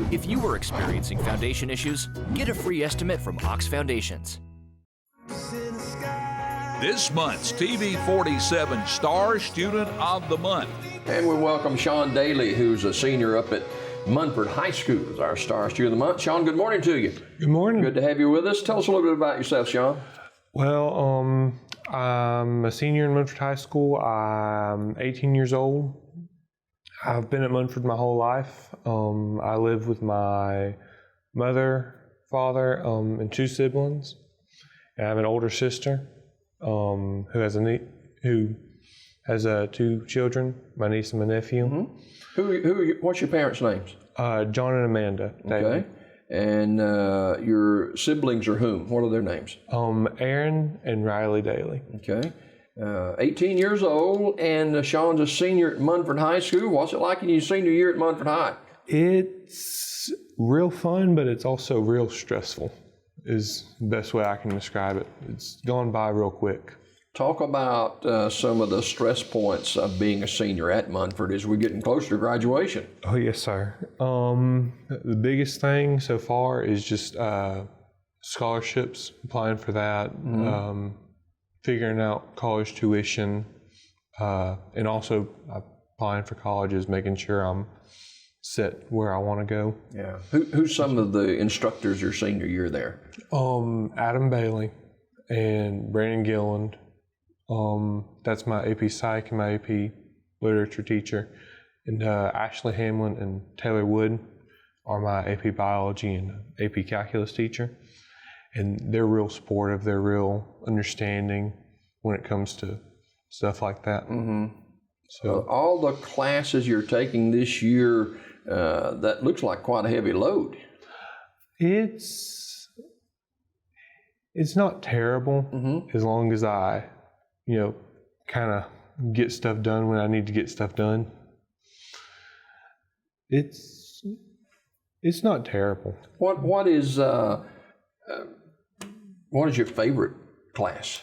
If you are experiencing foundation issues, get a free estimate from Ox Foundations. This month's TV 47 Star Student of the Month. And we welcome Sean Daly, who's a senior up at Munford High School, as our Star Student of the Month. Sean, good morning to you. Good morning. Good to have you with us. Tell us a little bit about yourself, Sean. Well, I'm a senior in Munford High School. I'm 18 years old. I've been at Munford my whole life. I live with my mother, father, and two siblings. And I have an older sister who has two children, my niece and my nephew. Mm-hmm. What's your parents' names? John and Amanda. Okay. And your siblings are whom? What are their names? Aaron and Riley Daly. Okay. 18 years old, and Sean's a senior at Munford High School. What's it like in your senior year at Munford High? It's real fun, but it's also real stressful, is the best way I can describe it. It's gone by real quick. Talk about some of the stress points of being a senior at Munford as we're getting closer to graduation. Oh, yes, sir. The biggest thing so far is just scholarships, applying for that, figuring out college tuition, and also applying for colleges, making sure I'm set where I want to go. Yeah. Who's some of the instructors your senior year there? Adam Bailey and Brandon Gilland. That's my AP Psych and my AP Literature teacher. And Ashley Hamlin and Taylor Wood are my AP Biology and AP Calculus teacher. And they're real supportive. They're real understanding when it comes to stuff like that. Mm-hmm. So all the classes you're taking this year, that looks like quite a heavy load. It's not terrible as long as I, kind of get stuff done when I need to get stuff done. It's not terrible. What is your favorite class?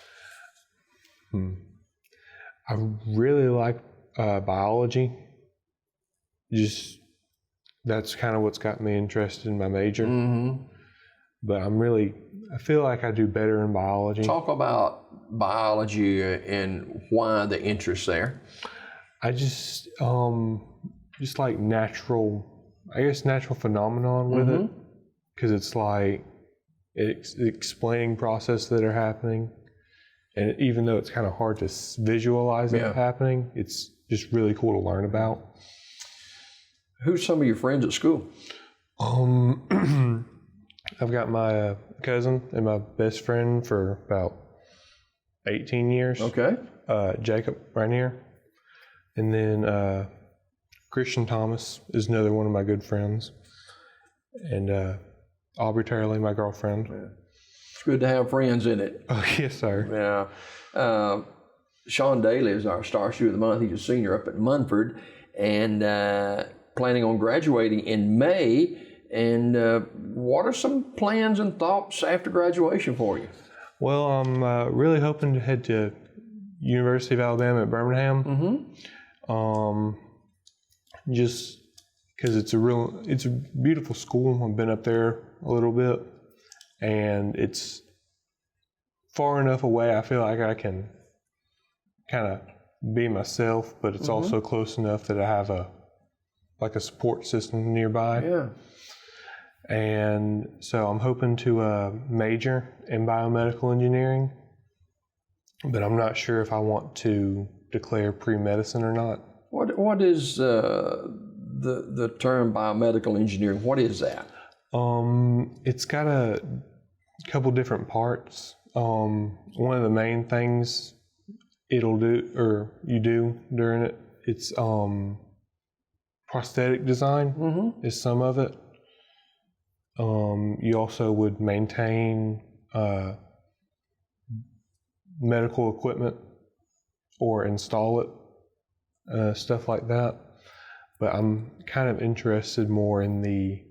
I really like biology. That's kind of what's got me interested in my major. Mm-hmm. But I feel like I do better in biology. Talk about biology and why the interest there. I just like natural phenomenon with it, because it's like it's explaining processes that are happening, and even though it's kind of hard to visualize it happening, it's just really cool to learn about. Who's some of your friends at school? I've got my cousin and my best friend for about 18 years. Okay. Jacob Rainier. And then Christian Thomas is another one of my good friends. And Aubrey Turley, my girlfriend. Yeah. It's good to have friends in it. Oh, yes, sir. Yeah. Sean Daly is our Star Student of the Month. He's a senior up at Munford and planning on graduating in May. And what are some plans and thoughts after graduation for you? Well, I'm really hoping to head to University of Alabama at Birmingham. Just because it's a beautiful school. I've been up there a little bit, and it's far enough away. I feel like I can kind of be myself, but it's also close enough that I have a support system nearby. Yeah. And so I'm hoping to major in biomedical engineering, but I'm not sure if I want to declare pre-medicine or not. What is the term biomedical engineering? What is that? It's got a couple different parts. One of the main things you do during it, it's prosthetic design is some of it. You also would maintain medical equipment or install it, stuff like that. But I'm kind of interested more in the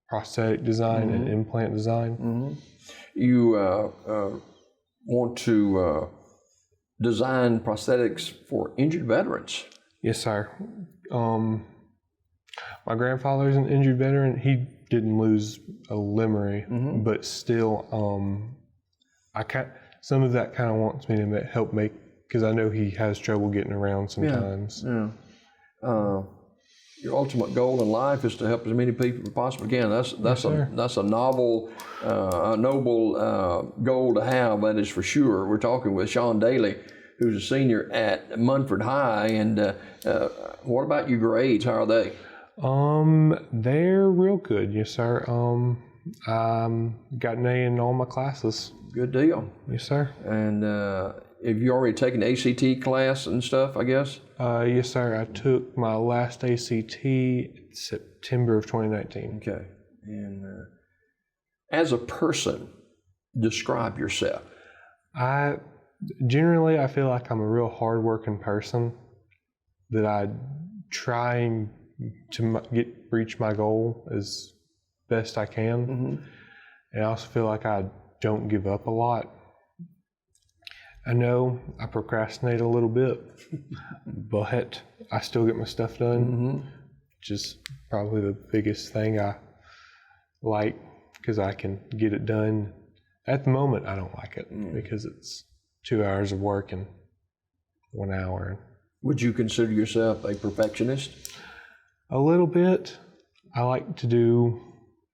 prosthetic design and implant design. You want to design prosthetics for injured veterans. Yes, sir. My grandfather's an injured veteran. He didn't lose a limb, but still, some of that kind of wants me to help make, because I know he has trouble getting around sometimes. Yeah. Your ultimate goal in life is to help as many people as possible. Again, that's a noble, noble goal to have. That is for sure. We're talking with Sean Daly, who's a senior at Munford High. And what about your grades? How are they? They're real good, yes, sir. Got an A in all my classes. Good deal. Yes, sir. And have you already taken the ACT class and stuff, I guess? Yes, sir. I took my last ACT September of 2019. Okay. And as a person, describe yourself. I feel like I'm a real hard-working person, that I try to reach my goal as best I can. And I also feel like I don't give up a lot. I know I procrastinate a little bit, but I still get my stuff done, which is probably the biggest thing I like, because I can get it done. At the moment, I don't like it because it's 2 hours of work in 1 hour. Would you consider yourself a perfectionist? A little bit. I like to do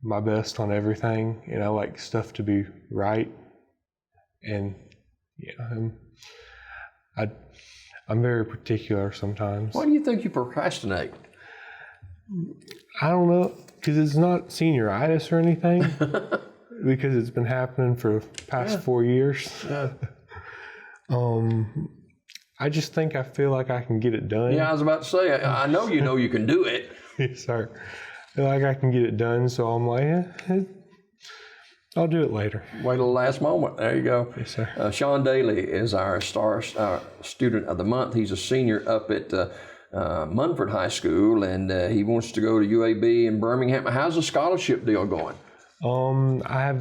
my best on everything, and I like stuff to be right. And I'm very particular sometimes. Why do you think you procrastinate? I don't know, because it's not senioritis or anything, because it's been happening for the past 4 years. Yeah. I just think I feel like I can get it done. Yeah, I was about to say, I know you can do it. Yes, sir. I feel like I can get it done, so I'm like, I'll do it later. Wait till the last moment. There you go. Yes, sir. Sean Daly is our star student of the month. He's a senior up at Munford High School, and he wants to go to UAB in Birmingham. How's the scholarship deal going? I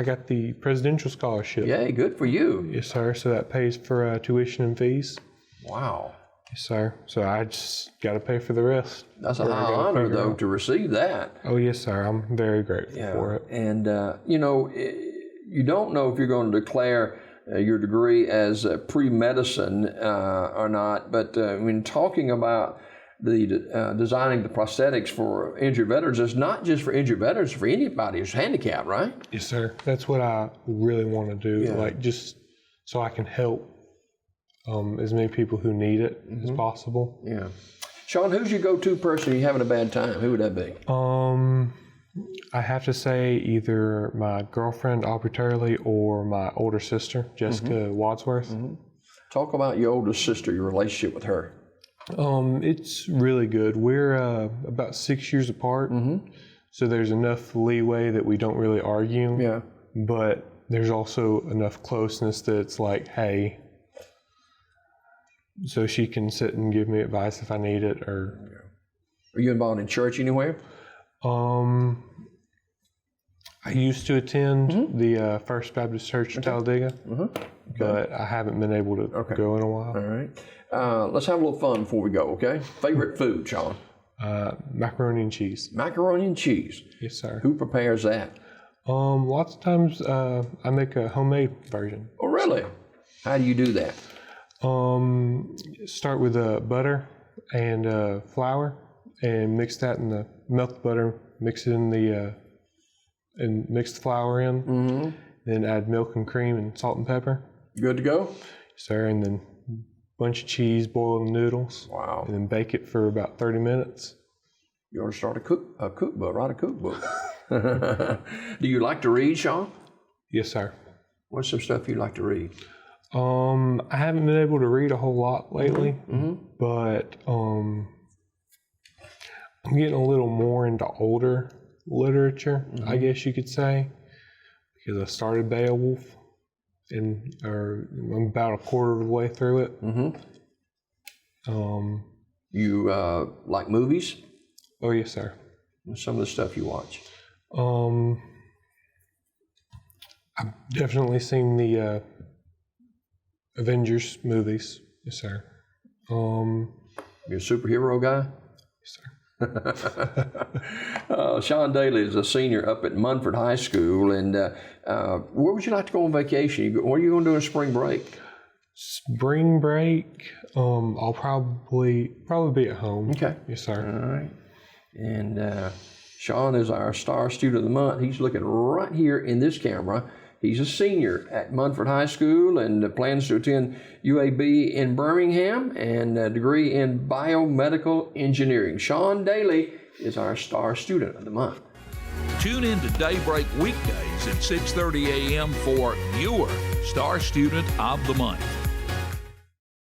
got the presidential scholarship. Yay, good for you. Yes, sir. So that pays for tuition and fees. Wow. Yes, sir. So I just got to pay for the rest. That's a high honor, though, to receive that. Oh, yes, sir. I'm very grateful for it. And, you don't know if you're going to declare your degree as pre-medicine or not, but when talking about the designing the prosthetics for injured veterans, it's not just for injured veterans, it's for anybody who's handicapped, right? Yes, sir. That's what I really want to do, like just so I can help as many people who need it as possible. Yeah. Sean, who's your go-to person you're having a bad time? Who would that be? I have to say either my girlfriend, Aubrey Turley, or my older sister, Jessica Wadsworth. Talk about your older sister, your relationship with her. It's really good. We're about 6 years apart, so there's enough leeway that we don't really argue. Yeah. But there's also enough closeness that it's like, hey, so she can sit and give me advice if I need it. Or are you involved in church anywhere? I used to attend the First Baptist Church in Talladega, but I haven't been able to go in a while. All right. Let's have a little fun before we go, okay? Favorite food, Sean? Macaroni and cheese. Macaroni and cheese. Yes, sir. Who prepares that? Lots of times I make a homemade version. Oh, really? How do you do that? Start with butter and flour, and mix that in the melt the butter, mix it in the and mix the flour in. Then add milk and cream and salt and pepper. Good to go? Yes, sir. And then a bunch of cheese, boil the noodles. Wow. And then bake it for about 30 minutes. You ought to start a cookbook, write a cookbook. Do you like to read, Sean? Yes, sir. What's some stuff you like to read? I haven't been able to read a whole lot lately, but I'm getting a little more into older literature, I guess you could say, because I started Beowulf, and I'm about a quarter of the way through it. You like movies? Oh, yes, sir. What's some of the stuff you watch? I've definitely seen the Avengers movies. Yes, sir. You're a superhero guy? Yes, sir. Sean Daly is a senior up at Munford High School, and where would you like to go on vacation? What are you going to do in spring break? Spring break, I'll probably be at home. Okay. Yes, sir. All right. And Sean is our Star Student of the Month. He's looking right here in this camera. He's a senior at Munford High School and plans to attend UAB in Birmingham and a degree in biomedical engineering. Sean Daly is our Star Student of the Month. Tune in to Daybreak weekdays at 6:30 a.m. for your Star Student of the Month.